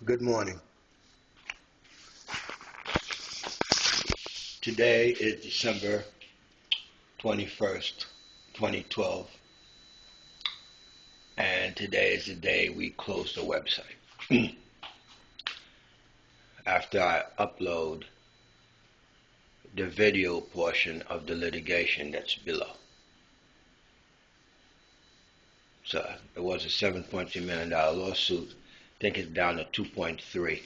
Good morning. Today is December 21st, 2012, and today is the day we close the website. After I upload the video portion of the litigation that's below. So it was a $7.2 million lawsuit. I think it's down to $2.3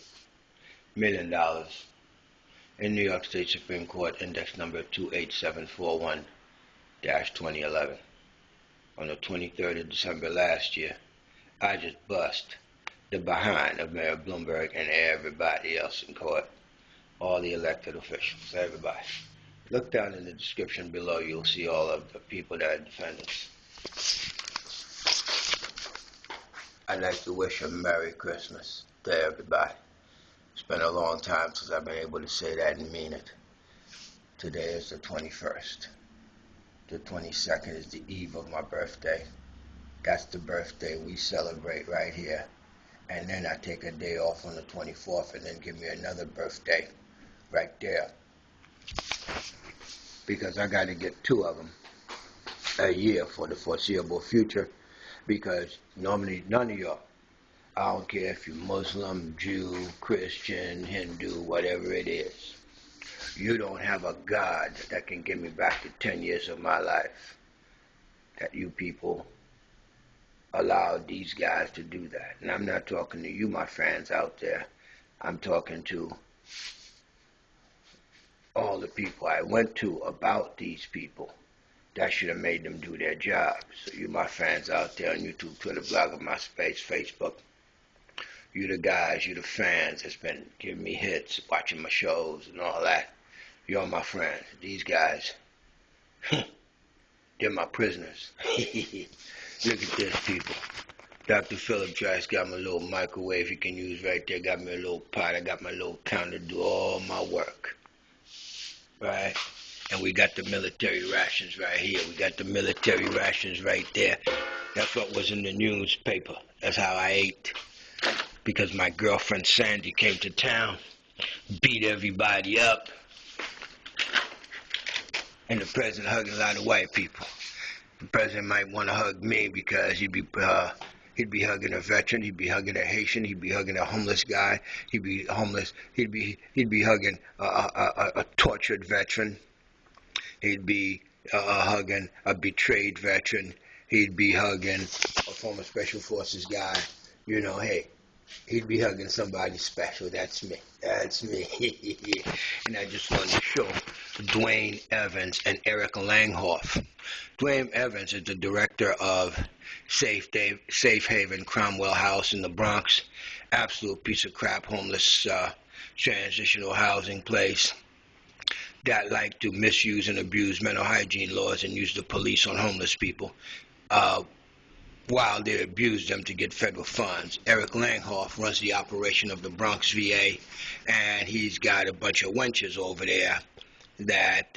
million in New York State Supreme Court, index number 28741-2011. On the 23rd of December last year, I just bust the behind of Mayor Bloomberg and everybody else in court, all the elected officials, everybody. Look down in the description below, you'll see all of the people that are defendants. I'd like to wish a Merry Christmas to everybody. It's been a long time since I've been able to say that and mean it. Today is the 21st. The 22nd is the eve of my birthday. That's the birthday we celebrate right here. And then I take a day off on the 24th and then give me another birthday right there. Because I got to get 2 of them a year for the foreseeable future. Because normally none of y'all, I don't care if you're Muslim, Jew, Christian, Hindu, whatever it is, you don't have a God that can give me back the 10 years of my life that you people allowed these guys to do that. And I'm not talking to you, my friends out there. I'm talking to all the people I went to about these people. That should have made them do their job. So you, my fans out there on YouTube, Twitter, Blogger, MySpace, Facebook, you the guys, you the fans that's been giving me hits, watching my shows and all that. You're my friends. These guys, they're my prisoners. Look at this, people. Dr. Philip Trice got my little microwave you can use right there. Got me a little pot. I got my little counter to do all my work. Right? And we got the military rations right here. We got the military rations right there. That's what was in the newspaper. That's how I ate. Because my girlfriend Sandy came to town, beat everybody up. And the president hugging a lot of white people. The president might want to hug me because he'd be hugging a veteran, he'd be hugging a Haitian, he'd be hugging a homeless guy, he'd be homeless, he'd be hugging a tortured veteran. He'd be hugging a betrayed veteran. He'd be hugging a former Special Forces guy. You know, hey, he'd be hugging somebody special. That's me. That's me. And I just wanted to show Dwayne Evans and Eric Langhoff. Dwayne Evans is the director of Safe Haven Cromwell House in the Bronx. Absolute piece of crap, homeless transitional housing place that like to misuse and abuse mental hygiene laws and use the police on homeless people while they abuse them to get federal funds. Eric Langhoff runs the operation of the Bronx VA, and he's got a bunch of wenches over there that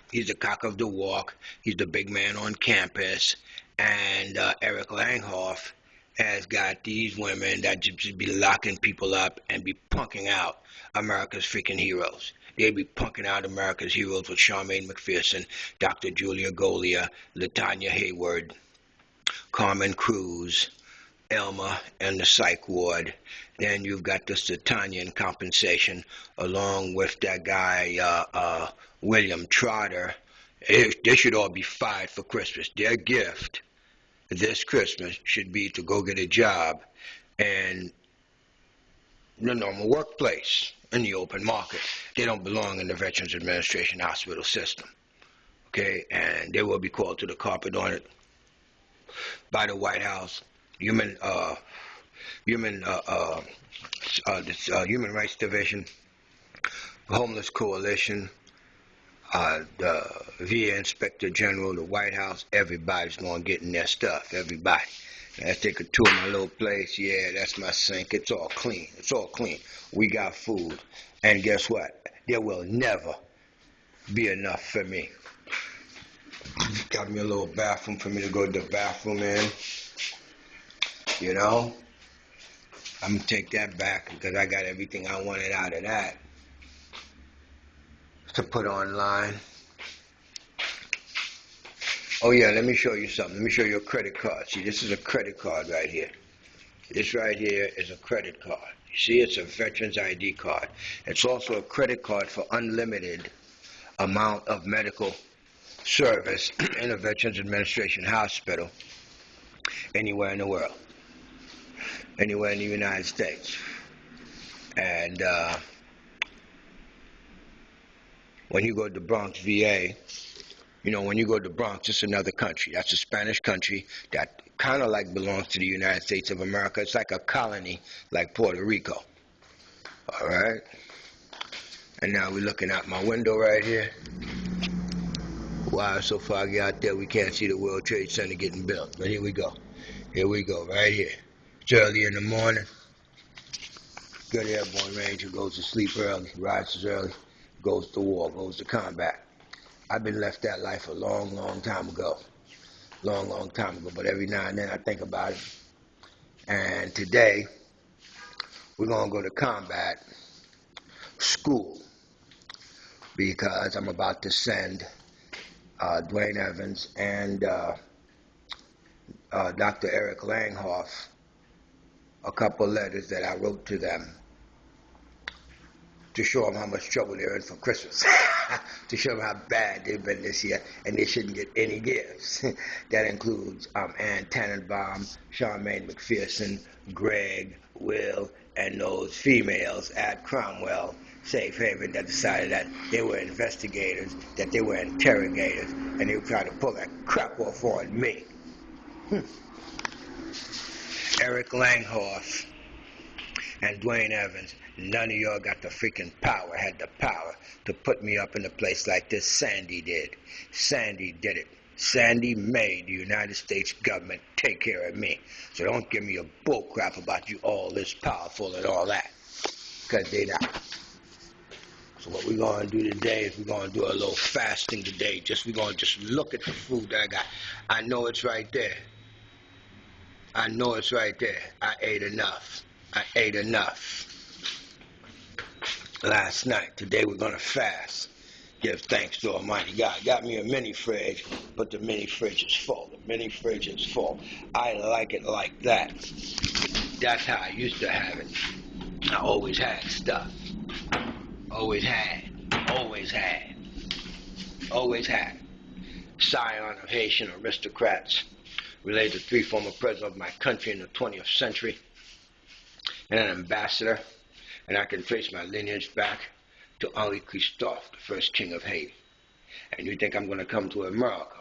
he's the cock of the walk. He's the big man on campus, and Eric Langhoff has got these women that just be locking people up and be punking out America's freaking heroes. They be punking out America's heroes with Charmaine McPherson, Dr. Julia Golia, LaTanya Hayward, Carmen Cruz, Elma and the psych ward. Then you've got the Satanian compensation along with that guy William Trotter. They should all be fired for Christmas. Their gift this Christmas should be to go get a job in the normal workplace, in the open market. They don't belong in the Veterans Administration hospital system. Okay, and they will be called to the carpet on it by the White House, Human Rights Division, Homeless Coalition, the VA Inspector General, the White House. Everybody's going to get in their stuff. Everybody. Let's take a tour of my little place. Yeah, that's my sink. It's all clean. It's all clean. We got food. And guess what? There will never be enough for me. Got me a little bathroom for me to go to the bathroom in. You know? I'm going to take that back because I got everything I wanted out of that to put online. Oh yeah, let me show you something. Let me show you a credit card. See, this is a credit card right here. This right here is a credit card. You see, it's a Veterans ID card. It's also a credit card for unlimited amount of medical service in a Veterans Administration hospital anywhere in the world, anywhere in the United States. And when you go to the Bronx VA, you know, when you go to the Bronx, it's another country. That's a Spanish country that kind of like belongs to the United States of America. It's like a colony like Puerto Rico. All right? And now we're looking out my window right here. Wow, it's so foggy out there we can't see the World Trade Center getting built. But here we go. Here we go, right here. It's early in the morning. Good airborne ranger goes to sleep early, rises early, goes to war, goes to combat. I've been left that life a long, long time ago. Long, long time ago. But every now and then I think about it. And today, we're going to go to combat school because I'm about to send Dwayne Evans and Dr. Eric Langhoff a couple letters that I wrote to them to show them how much trouble they're in for Christmas, to show them how bad they've been this year, and they shouldn't get any gifts. That includes Ann Tannenbaum, Charmaine McPherson, Greg, Will, and those females at Cromwell Safe Haven that decided that they were investigators, that they were interrogators, and they were trying to pull that crap off on me. Eric Langhoff and Dwayne Evans, none of y'all got the freaking power, had the power to put me up in a place like this. Sandy did. Sandy did it. Sandy made the United States government take care of me. So don't give me a bull crap about you all this powerful and all that, because they not. So what we're going to do today is we're going to do a little fasting today. We're going to just look at the food that I got. I know it's right there. I know it's right there. I ate enough. I ate enough last night. Today we're going to fast. Give thanks to Almighty God. Got me a mini fridge, but the mini fridge is full. The mini fridge is full. I like it like that. That's how I used to have it. I always had stuff. Always had. Always had. Always had. Scion of Haitian aristocrats. Related to 3 former presidents of my country in the 20th century. And an ambassador, and I can trace my lineage back to Henri Christophe, the first king of Haiti. And you think I'm going to come to America,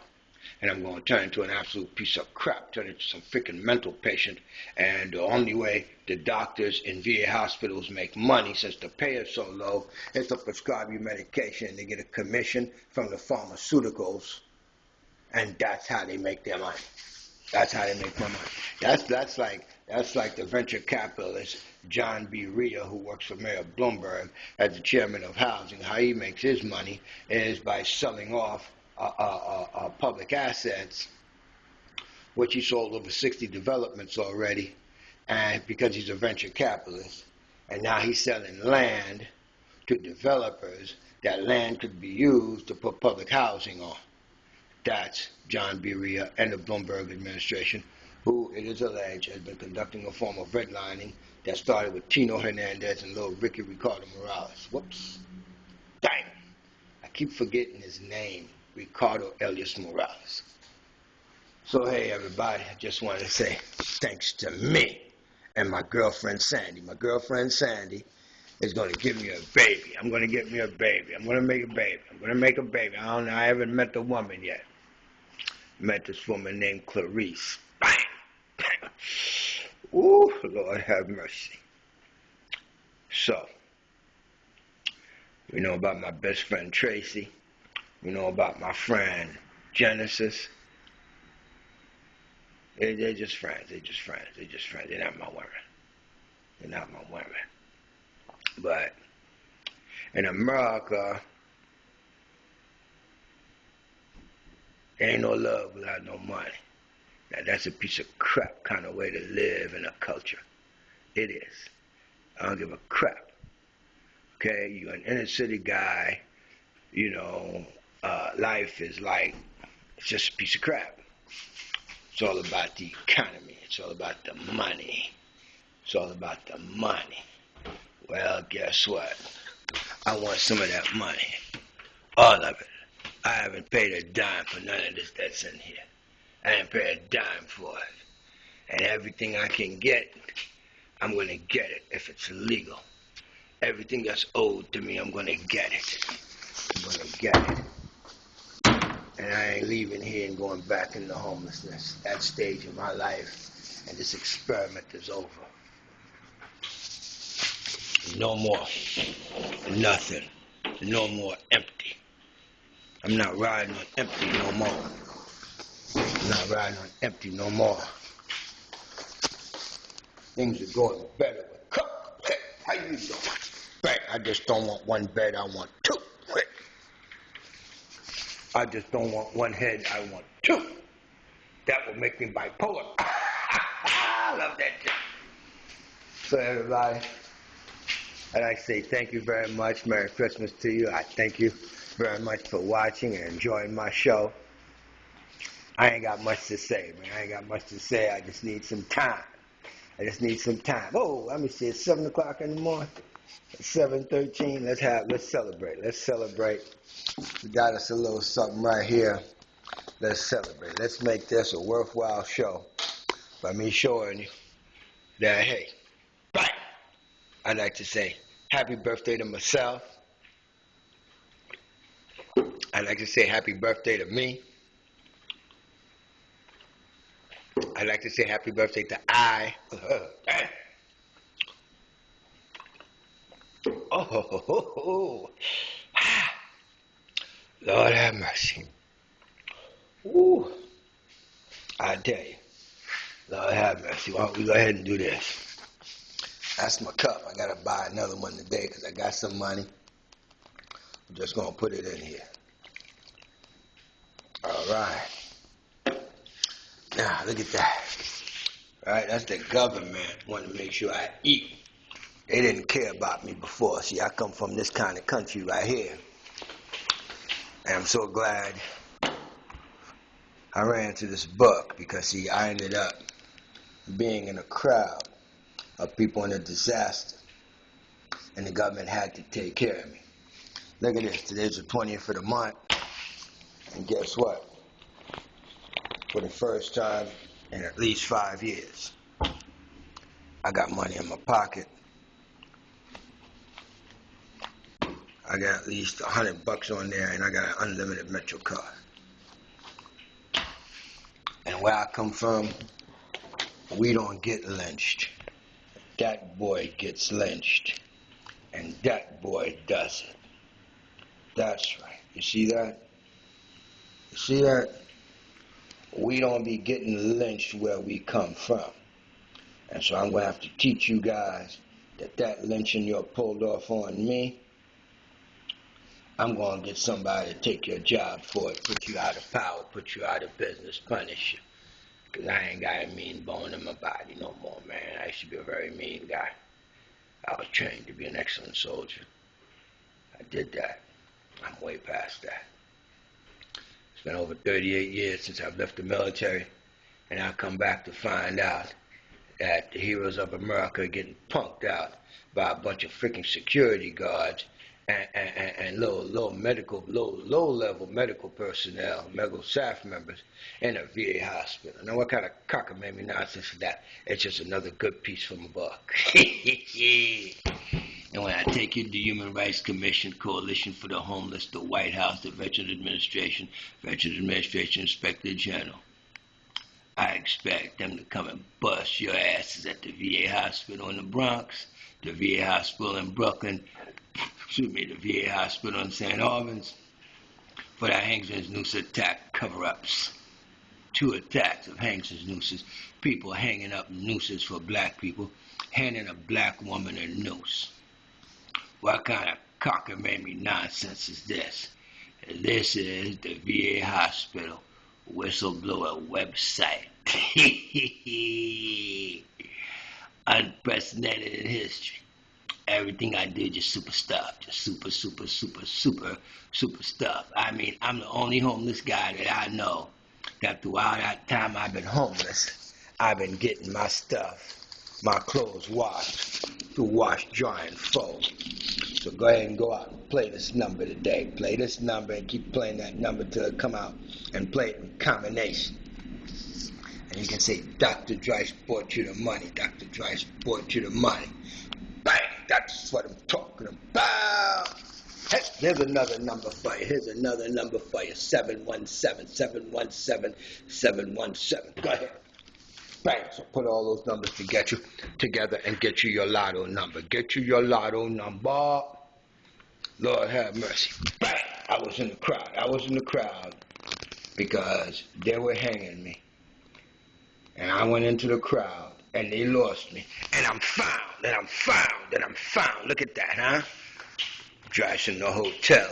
and I'm going to turn into an absolute piece of crap, turn into some freaking mental patient, and the only way the doctors in VA hospitals make money, since the pay is so low, is to prescribe you medication, and they get a commission from the pharmaceuticals, and that's how they make their money. That's how they make their money. That's like the venture capitalist John B. Rhea, who works for Mayor Bloomberg as the chairman of housing. How he makes his money is by selling off public assets, which he sold over 60 developments already, and because he's a venture capitalist, and now he's selling land to developers. That land could be used to put public housing on. That's John B. Rhea and the Bloomberg administration, who, it is alleged, has been conducting a form of redlining that started with Tino Hernandez and little Ricky Ricardo Morales. Whoops. Dang. I keep forgetting his name, Ricardo Elias Morales. So, hey, everybody, I just wanted to say thanks to me and my girlfriend, Sandy. My girlfriend, Sandy, is going to give me a baby. I'm going to get me a baby. I'm going to make a baby. I'm going to make a baby. I don't know. I haven't met the woman yet. Met this woman named Clarice. Bang! Ooh, Lord have mercy. So, we know about my best friend Tracy. We know about my friend Genesis. They're just friends. They're just friends. They're just friends. They're not my women. They're not my women. But in America, there ain't no love without no money. Now, that's a piece of crap kind of way to live in a culture. It is. I don't give a crap. Okay, you're an inner city guy. You know, life is like, it's just a piece of crap. It's all about the economy. It's all about the money. It's all about the money. Well, guess what? I want some of that money. All of it. I haven't paid a dime for none of this that's in here. I didn't pay a dime for it. And everything I can get, I'm going to get it if it's legal. Everything that's owed to me, I'm going to get it. I'm going to get it. And I ain't leaving here and going back into homelessness. That stage of my life and this experiment is over. No more. Nothing. No more empty. I'm not riding on empty no more. I'm not riding on empty no more. Things are going better with Cook. Hey, how you doing? Right, I just don't want one bed, I want two. I just don't want one head, I want two. That will make me bipolar. I love that joke. So everybody, I'd like to say thank you very much. Merry Christmas to you. I thank you very much for watching and enjoying my show. I ain't got much to say, man. I ain't got much to say. I just need some time. Oh, let me see. It's 7 o'clock in the morning. It's 7:13. Let's celebrate. Let's celebrate. We got us a little something right here. Let's celebrate. Let's make this a worthwhile show by me showing you that, hey, right. I'd like to say happy birthday to myself. I'd like to say happy birthday to me. I'd like to say happy birthday to I. Oh. Lord have mercy. Ooh. I tell you. Lord have mercy. Why don't we go ahead and do this? That's my cup. I got to buy another one today because I got some money. I'm just going to put it in here. All right. Now, look at that. All right, that's the government wanting to make sure I eat. They didn't care about me before. See, I come from this kind of country right here. And I'm so glad I ran into this book because, see, I ended up being in a crowd of people in a disaster. And the government had to take care of me. Look at this. Today's the 20th of the month. And guess what? For the first time in at least 5 years, I got money in my pocket. I got at least $100 on there, and I got an unlimited Metro card. And where I come from, we don't get lynched. That boy gets lynched, and that boy doesn't. That's right. You see that? You see that? We don't be getting lynched where we come from. And so I'm going to have to teach you guys that lynching you're pulled off on me, I'm going to get somebody to take your job for it, put you out of power, put you out of business, punish you. Because I ain't got a mean bone in my body no more, man. I used to be a very mean guy. I was trained to be an excellent soldier. I did that. I'm way past that. It's been over 38 years since I've left the military, and I come back to find out that the heroes of America are getting punked out by a bunch of freaking security guards and low-level medical personnel, medical staff members in a VA hospital. Now, what kind of cockamamie nonsense is that? It's just another good piece from a book. And when I take you to the Human Rights Commission, Coalition for the Homeless, the White House, the Veterans Administration Inspector General, I expect them to come and bust your asses at the VA hospital in the Bronx, the VA hospital in Brooklyn, the VA hospital in St. Albans, for the Hangsman's Noose attack cover-ups. 2 attacks of Hangsman's Nooses, people hanging up nooses for black people, handing a black woman a noose. What kind of cockamamie nonsense is this? This is the VA hospital whistleblower website. unprecedented in history. Everything I did just super stuff, just super stuff. I mean, I'm the only homeless guy that I know that throughout that time I've been homeless, I've been getting my stuff, my clothes washed through wash, dry, and fold. So go ahead and go out and play this number today. Play this number and keep playing that number till it come out, and play it in combination. And you can say, Dr. Dreiss brought you the money. Dr. Dreiss brought you the money. Bang! That's what I'm talking about. Hey, here's another number for you. Here's another number for you. 717-717-717. Go ahead. Bang! So put all those numbers together and get you your lotto number. Get you your lotto number. Lord have mercy. Bang! I was in the crowd because they were hanging me. And I went into the crowd, and they lost me. And I'm found. Look at that, huh? Drives in the hotel.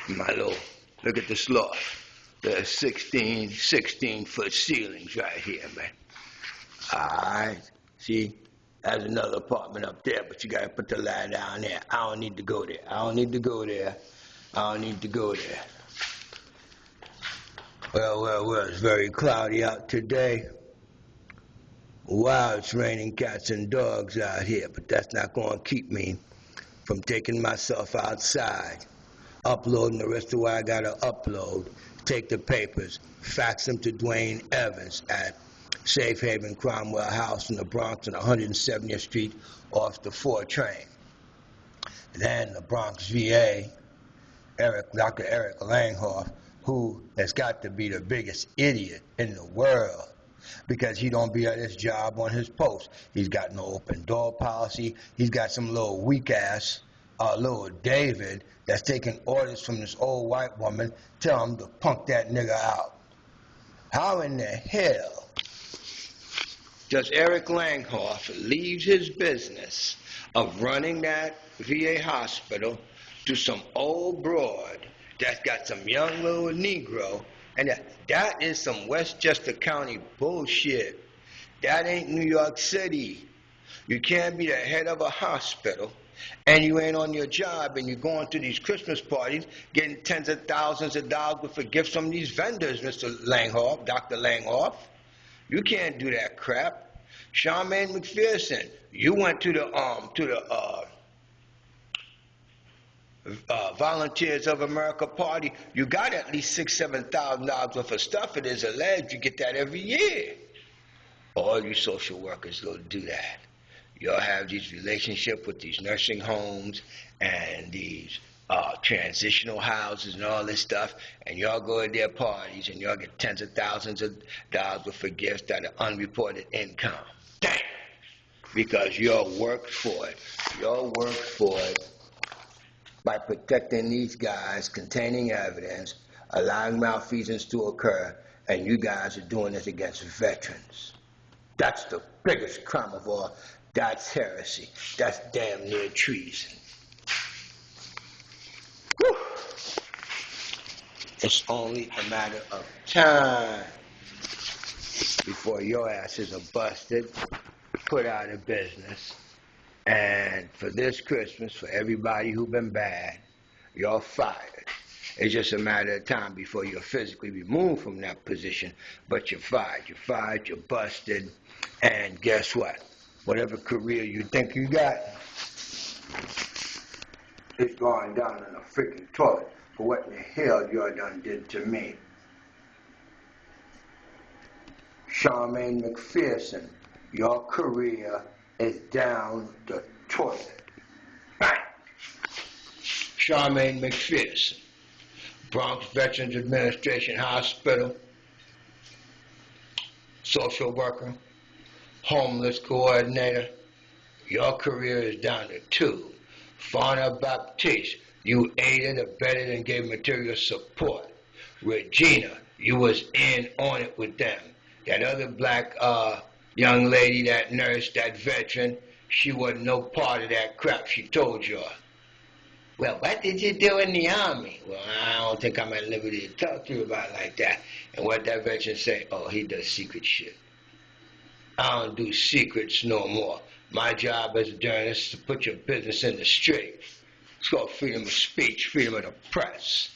Look at this loft. There's 16-foot ceilings right here, man. Alright, see? There's another apartment up there, but you gotta put the line down there. I don't need to go there. Well, it's very cloudy out today. Wow, it's raining cats and dogs out here, but that's not going to keep me from taking myself outside, uploading the rest of what I got to upload, take the papers, fax them to Dwayne Evans at Safe Haven Cromwell House in the Bronx on 170th Street off the 4 train. Then the Bronx VA, Dr. Eric Langhoff, who has got to be the biggest idiot in the world because he don't be at his job on his post. He's got no open door policy. He's got some little weak ass, little David that's taking orders from this old white woman, tell him to punk that nigga out. How in the hell does Eric Langhoff leave his business of running that VA hospital to some old broad that's got some young little Negro, and that is some Westchester County bullshit. That ain't New York City. You can't be the head of a hospital, and you ain't on your job, and you're going to these Christmas parties, getting tens of thousands of dollars worth of gifts from these vendors, Mr. Langhoff, Dr. Langhoff. You can't do that crap. Charmaine McPherson, you went to the Volunteers of America party. You got at least $6,000-7,000 worth of stuff. It is alleged you get that every year. All you social workers go do that. Y'all have these relationships with these nursing homes and these transitional houses and all this stuff, and y'all go to their parties and y'all get tens of thousands of dollars worth of gifts that are unreported income. Damn! Because y'all worked for it. Y'all worked for it by protecting these guys, containing evidence, allowing malfeasance to occur, and you guys are doing this against veterans. That's the biggest crime of all. That's heresy. That's damn near treason. Whew. It's only a matter of time before your asses are busted, put out of business. And for this Christmas, for everybody who's been bad, you're fired. It's just a matter of time before you're physically removed from that position, but you're fired. You're fired, you're busted, and guess what? Whatever career you think you got, it's going down in a freaking toilet for what the hell you done did to me. Charmaine McPherson, your career is down the toilet. Bang! Charmaine McPherson, Bronx Veterans Administration Hospital, social worker, homeless coordinator. Your career is down to 2. Fauna Baptiste, you aided, abetted, and gave material support. Regina, you was in on it with them. That other black young lady, that nurse, that veteran, she wasn't no part of that crap. She told y'all. Well, what did you do in the Army? Well, I don't think I'm at liberty to talk to you about it like that. And what that veteran say? Oh, he does secret shit. I don't do secrets no more. My job as a journalist is to put your business in the street. It's called freedom of speech, freedom of the press.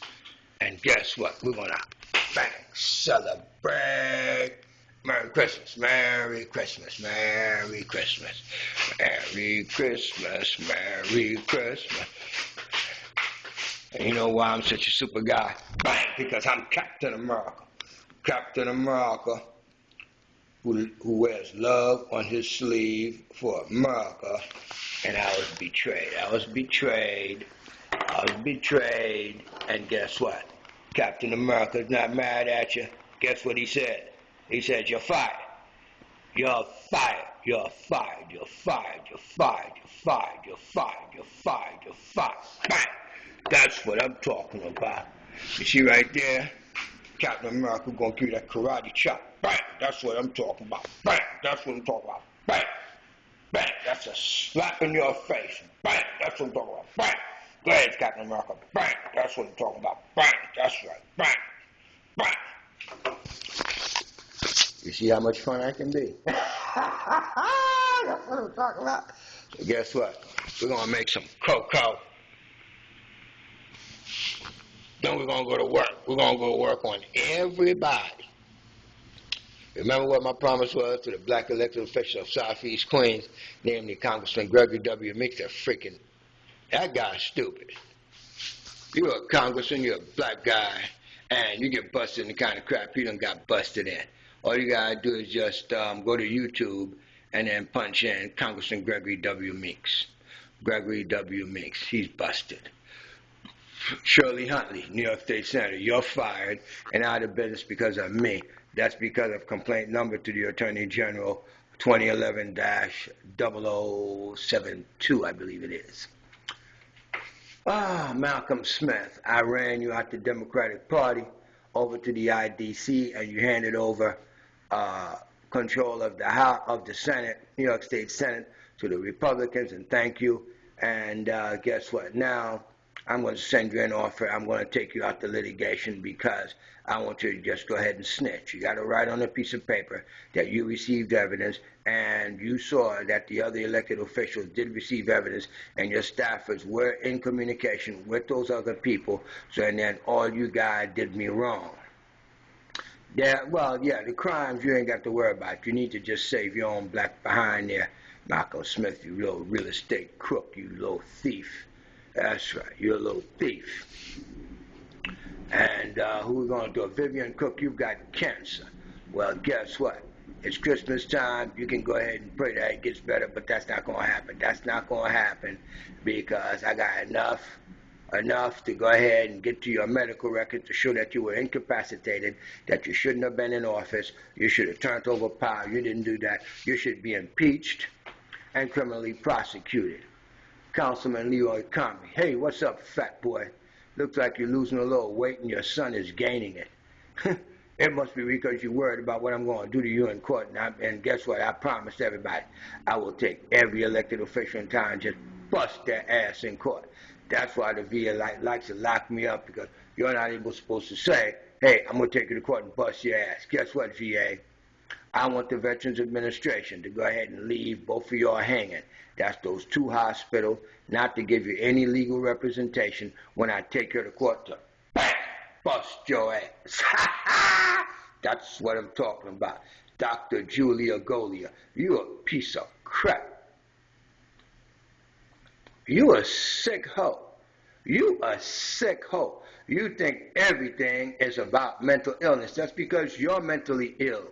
And guess what? We're going to bang, celebrate. Merry Christmas, Merry Christmas, Merry Christmas, Merry Christmas, Merry Christmas. And you know why I'm such a super guy? Bang, because I'm Captain America. Captain America, who wears love on his sleeve for America. And I was betrayed. I was betrayed. And guess what? Captain America's not mad at you. Guess what he said? He said, you're fired. You're fired. You're fired. You're fired. You're fired. You're fired. You're fired. You're fired. You're fired. Bang! That's what I'm talking about. You see right there? Captain America gonna give you that karate chop. Bang! That's what I'm talking about. Bang! That's what I'm talking about. Bang! Bang! That's a slap in your face. Bang! That's what I'm talking about. Bang! Go ahead, Captain America. Bang! That's what I'm talking about. Bang! That's right. Bang! Bang! You see how much fun I can be? That's what I'm talking about. So guess what? We're gonna make some cocoa. Then we're gonna go to work. We're gonna go work on everybody. Remember what my promise was to the black elected officials of Southeast Queens, namely Congressman Gregory W. Meeks? That guy's stupid. You're a congressman, you're a black guy, and you get busted in the kind of crap he done got busted in. All you gotta do is just go to YouTube and then punch in Congressman Gregory W. Meeks. Gregory W. Meeks, he's busted. Shirley Huntley, New York State Senator, you're fired and out of business because of me. That's because of complaint number to the Attorney General 2011-0072, I believe it is. Malcolm Smith, I ran you out the Democratic Party over to the IDC, and you handed over control of the House, of the Senate, New York State Senate, to the Republicans, and thank you. And guess what? Now I'm going to send you an offer. I'm going to take you out to litigation because I want you to just go ahead and snitch. You got to write on a piece of paper that you received evidence and you saw that the other elected officials did receive evidence and your staffers were in communication with those other people. So, and then all you guys did me wrong. Yeah, well, yeah, the crimes you ain't got to worry about. You need to just save your own black behind there. Malcolm Smith, you little real estate crook, you little thief. That's right, you're a little thief. And who we going to do? Vivian Cook, you've got cancer. Well, guess what? It's Christmas time. You can go ahead and pray that it gets better, but that's not going to happen. That's not going to happen because I got enough to go ahead and get to your medical record to show that you were incapacitated, that you shouldn't have been in office. You should have turned over power. You didn't do that. You should be impeached and criminally prosecuted. Councilman Leroy Comrie, hey, what's up, fat boy? Looks like you're losing a little weight and your son is gaining it. It must be because you're worried about what I'm going to do to you in court. And guess what? I promised everybody I will take every elected official in town and just bust their ass in court. That's why the VA likes to lock me up, because you're not even supposed to say, hey, I'm going to take you to court and bust your ass. Guess what, VA? I want the Veterans Administration to go ahead and leave both of y'all hanging. That's those two hospitals, not to give you any legal representation when I take you to court to bang, bust your ass. That's what I'm talking about. Dr. Julia Golia, you a piece of crap. You a sick hoe. You a sick hoe. You think everything is about mental illness. That's because you're mentally ill.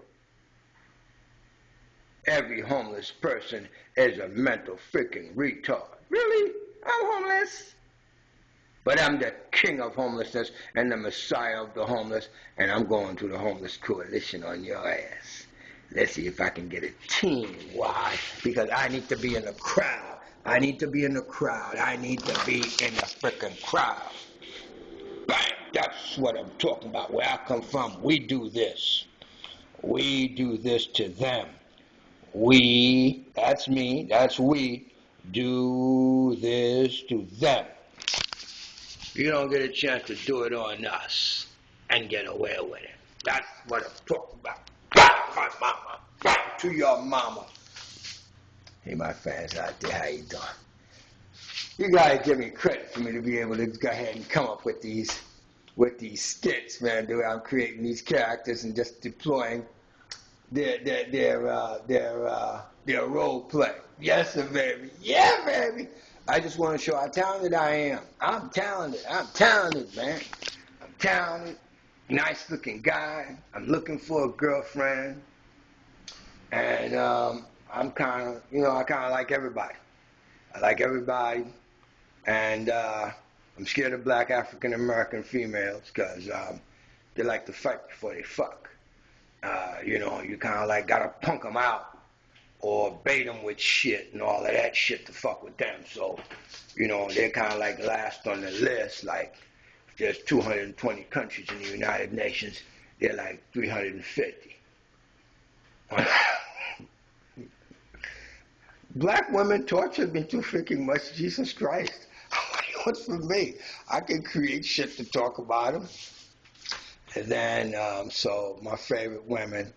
Every homeless person is a mental freaking retard. Really? I'm homeless? But I'm the king of homelessness and the messiah of the homeless, and I'm going to the homeless coalition on your ass. Let's see if I can get a team. Why? Because I need to be in the crowd. I need to be in the crowd. I need to be in the freaking crowd. Bang! That's what I'm talking about. Where I come from, we do this. We do this to them. We, that's me, that's we, do this to them. You don't get a chance to do it on us and get away with it. That's what I'm talking about. My mama, to your mama. Hey, my fans out there, how you doing? You gotta give me credit for me to be able to go ahead and come up with these skits, man. The way I'm creating these characters and just deploying their role play. Yes, sir, baby. Yeah, baby. I just want to show how talented I am. I'm talented. I'm talented, man. I'm talented. Nice looking guy. I'm looking for a girlfriend. And I'm kind of, I kind of like everybody. I like everybody. And I'm scared of black African American females because they like to fight before they fuck. You kind of like gotta punk them out or bait them with shit and all of that shit to fuck with them. So, they're kind of like last on the list. Like, if there's 220 countries in the United Nations, they're like 350. Black women tortured me too freaking much. Jesus Christ. What do you want from me? I can create shit to talk about them. And then, so my favorite women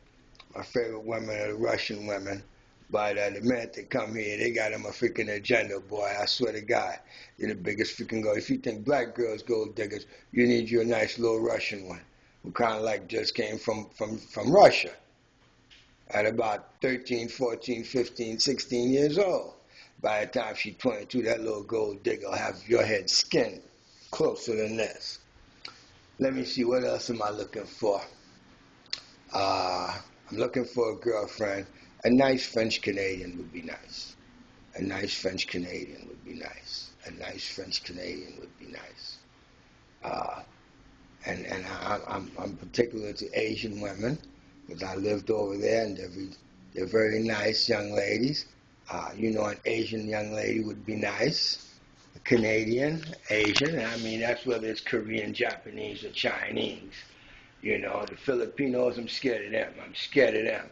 are the Russian women. But the minute they come here, they got them a freaking agenda, boy. I swear to God. You're the biggest freaking gold. If you think black girls gold diggers, you need your nice little Russian one who kind of like just came from Russia at about 13, 14, 15, 16 years old. By the time she's 22, that little gold digger will have your head skinned closer than this. Let me see, what else am I looking for? I'm looking for a girlfriend. A nice French Canadian would be nice. A nice French Canadian would be nice. A nice French Canadian would be nice. And I'm particular to Asian women because I lived over there, and they're very nice young ladies. An Asian young lady would be nice. A Canadian, Asian, I mean, that's whether it's Korean, Japanese, or Chinese. The Filipinos, I'm scared of them. I'm scared of them.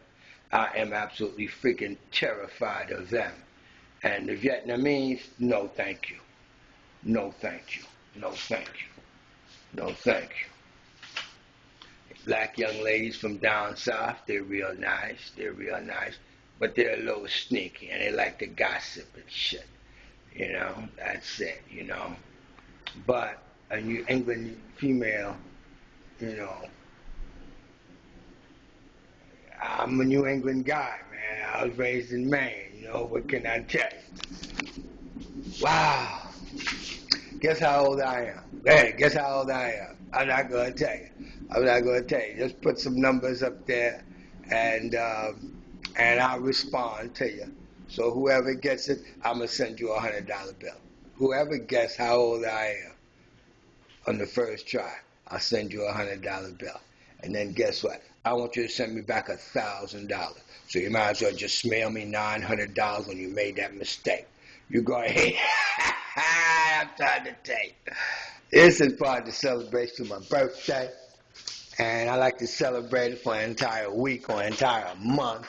I am absolutely freaking terrified of them. And the Vietnamese, no thank you. No thank you. No thank you. No thank you. Black young ladies from down south, they're real nice. They're real nice. But they're a little sneaky and they like to gossip and shit. That's it, But a New England female, I'm a New England guy, man. I was raised in Maine, what can I tell you? Wow. Guess how old I am? Hey, guess how old I am? I'm not going to tell you. I'm not going to tell you. Just put some numbers up there, and I'll respond to you. So whoever gets it, I'm going to send you a $100 bill. Whoever gets how old I am on the first try, I'll send you a $100 bill. And then guess what? I want you to send me back $1,000. So you might as well just mail me $900 when you made that mistake. You go ahead. I'm trying to tell you. This is part of the celebration of my birthday. And I like to celebrate it for an entire week or an entire month,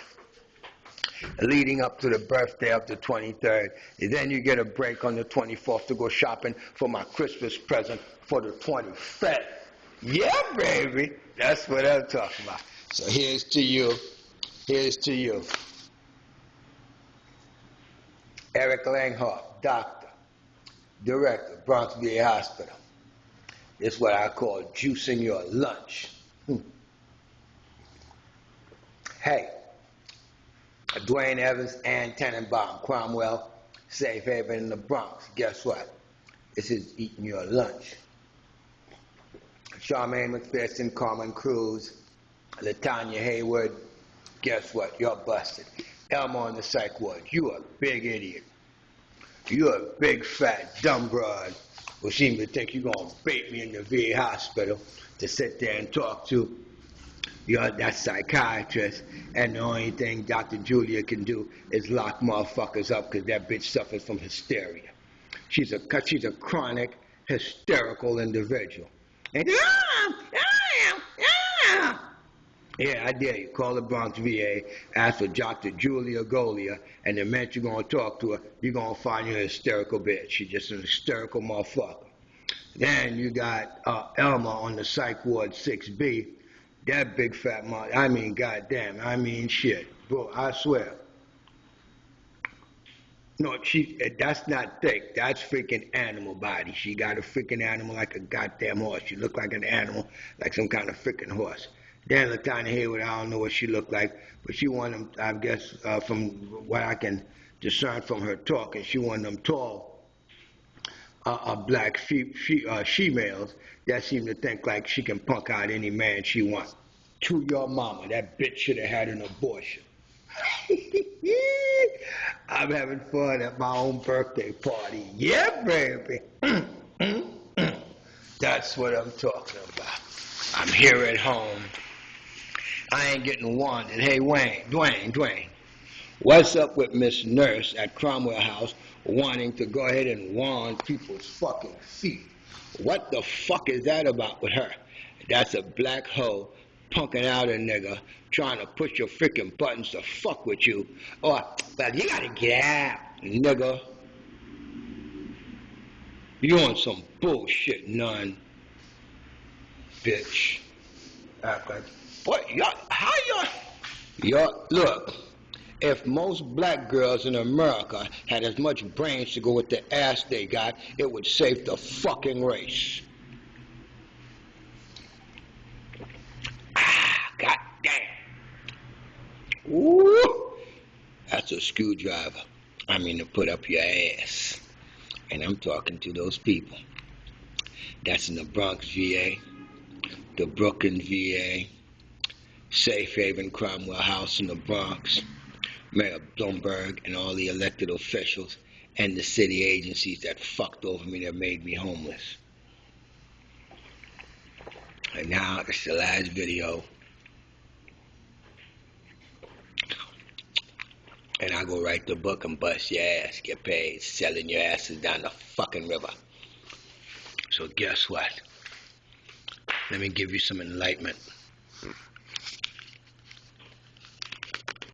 leading up to the birthday of the 23rd. And then you get a break on the 24th to go shopping for my Christmas present for the 25th. Yeah, baby. That's what I'm talking about. So here's to you. Here's to you. Eric Langhoff, doctor, director, Bronx VA Hospital. This is what I call juicing your lunch. Hey, Dwayne Evans, Ann Tannenbaum, Cromwell, Safe Haven in the Bronx. Guess what? This is eating your lunch. Charmaine McPherson, Carmen Cruz, LaTanya Hayward. Guess what? You're busted. Elmo on the psych ward. You a big idiot. You a big fat dumb broad who seem to think you're going to bait me in the VA hospital to sit there and talk to that psychiatrist, and the only thing Dr. Julia can do is lock motherfuckers up because that bitch suffers from hysteria. She's a chronic, hysterical individual. And yeah, I dare you. Call the Bronx VA, ask for Dr. Julia Golia, and the minute you're going to talk to her, you're going to find you a hysterical bitch. She's just an hysterical motherfucker. Then you got Elma on the psych ward 6B. That big fat mother, I mean, goddamn, I mean shit. Bro, I swear. No, that's not thick. That's freaking animal body. She got a freaking animal like a goddamn horse. She looked like an animal, like some kind of freaking horse. Dan Latanya Hayward, I don't know what she looked like, but she one of them, I guess, from what I can discern from her talking, she one of them tall, black she-males that seem to think like she can punk out any man she wants. To your mama, that bitch should have had an abortion. I'm having fun at my own birthday party. Yeah, baby. That's what I'm talking about. I'm here at home. I ain't getting wanted. Hey, Dwayne. What's up with Miss Nurse at Cromwell House wanting to go ahead and wand people's fucking feet? What the fuck is that about with her? That's a black hoe punking out a nigga trying to push your freaking buttons to fuck with you. Or, well, you gotta get out, nigga. You on some bullshit, none, bitch. Act like, what, y'all, look, if most black girls in America had as much brains to go with the ass they got, it would save the fucking race. God damn. Ooh. That's a screwdriver. I mean to put up your ass. And I'm talking to those people. That's in the Bronx, VA, the Brooklyn, VA, Safe Haven, Cromwell House in the Bronx, Mayor Bloomberg, and all the elected officials and the city agencies that fucked over me that made me homeless. And now it's the last video. And I go write the book and bust your ass, get paid, selling your asses down the fucking river. So guess what? Let me give you some enlightenment.